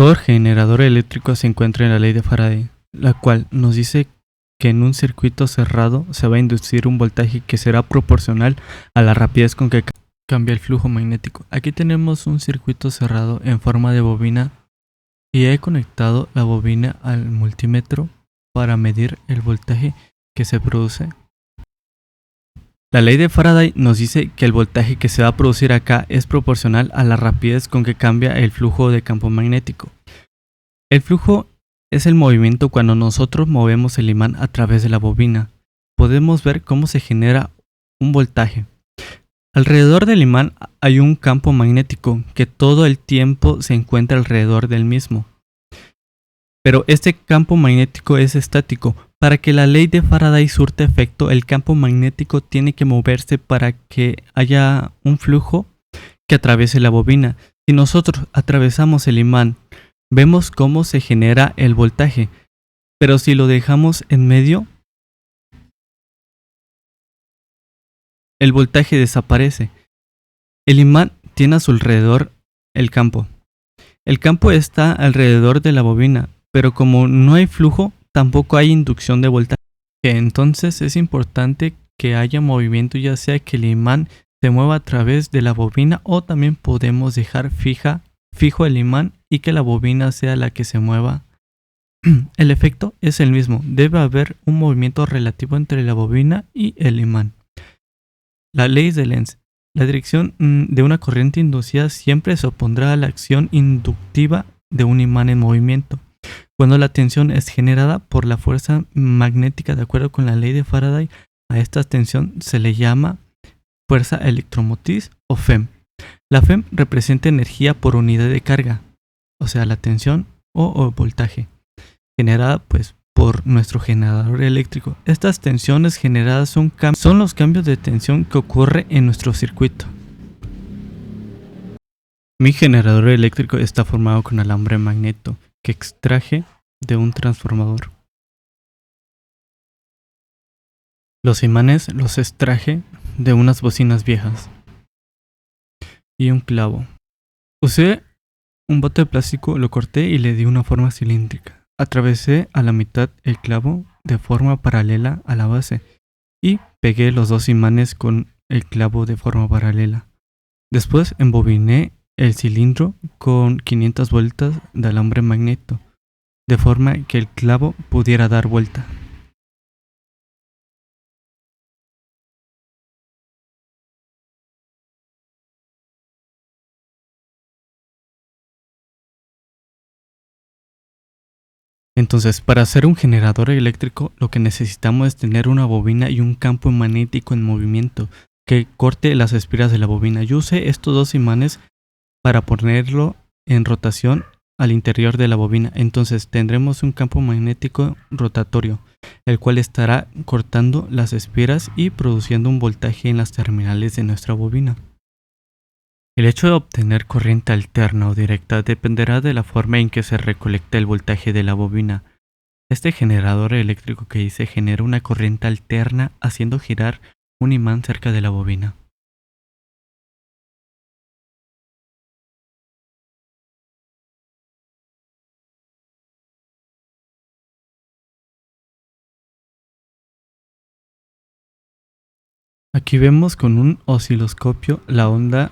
Todo generador eléctrico se encuentra en la ley de Faraday, la cual nos dice que en un circuito cerrado se va a inducir un voltaje que será proporcional a la rapidez con que cambia el flujo magnético. Aquí tenemos un circuito cerrado en forma de bobina y he conectado la bobina al multímetro para medir el voltaje que se produce. La ley de Faraday nos dice que el voltaje que se va a producir acá es proporcional a la rapidez con que cambia el flujo de campo magnético. El flujo es el movimiento cuando nosotros movemos el imán a través de la bobina. Podemos ver cómo se genera un voltaje. Alrededor del imán hay un campo magnético que todo el tiempo se encuentra alrededor del mismo. Pero este campo magnético es estático. Para que la ley de Faraday surta efecto, el campo magnético tiene que moverse para que haya un flujo que atraviese la bobina. Si nosotros atravesamos el imán, vemos cómo se genera el voltaje. Pero si lo dejamos en medio, el voltaje desaparece. El imán tiene a su alrededor el campo. El campo está alrededor de la bobina, pero como no hay flujo, tampoco hay inducción de voltaje. Entonces es importante que haya movimiento, ya sea que el imán se mueva a través de la bobina o también podemos dejar fijo el imán y que la bobina sea la que se mueva. El efecto es el mismo, debe haber un movimiento relativo entre la bobina y el imán. La ley de Lenz. La dirección de una corriente inducida siempre se opondrá a la acción inductiva de un imán en movimiento. Cuando la tensión es generada por la fuerza magnética de acuerdo con la ley de Faraday, a esta tensión se le llama fuerza electromotriz o FEM. La FEM representa energía por unidad de carga, o sea, la tensión o voltaje, generada por nuestro generador eléctrico. Estas tensiones generadas son los cambios de tensión que ocurre en nuestro circuito. Mi generador eléctrico está formado con alambre magneto que extraje de un transformador. Los imanes los extraje de unas bocinas viejas y un clavo. Usé un bote de plástico, lo corté y le di una forma cilíndrica. Atravesé a la mitad el clavo de forma paralela a la base y pegué los dos imanes con el clavo de forma paralela. Después embobiné el cilindro con 500 vueltas de alambre magneto, de forma que el clavo pudiera dar vuelta. Entonces, para hacer un generador eléctrico, lo que necesitamos es tener una bobina y un campo magnético en movimiento que corte las espiras de la bobina. Yo usé estos dos imanes para ponerlo en rotación al interior de la bobina. Entonces tendremos un campo magnético rotatorio, el cual estará cortando las espiras y produciendo un voltaje en las terminales de nuestra bobina. El hecho de obtener corriente alterna o directa dependerá de la forma en que se recolecta el voltaje de la bobina. Este generador eléctrico que hice genera una corriente alterna haciendo girar un imán cerca de la bobina. Aquí vemos con un osciloscopio la onda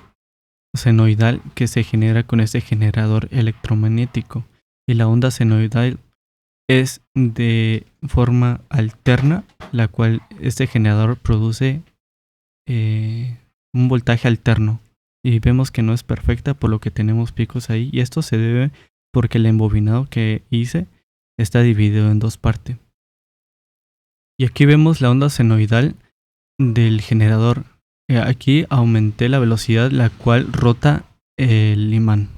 senoidal que se genera con este generador electromagnético, y la onda senoidal es de forma alterna, la cual este generador produce un voltaje alterno, y vemos que no es perfecta, por lo que tenemos picos ahí, y esto se debe porque el embobinado que hice está dividido en dos partes. Y aquí vemos la onda senoidal del generador. Aquí aumenté la velocidad la cual rota el imán.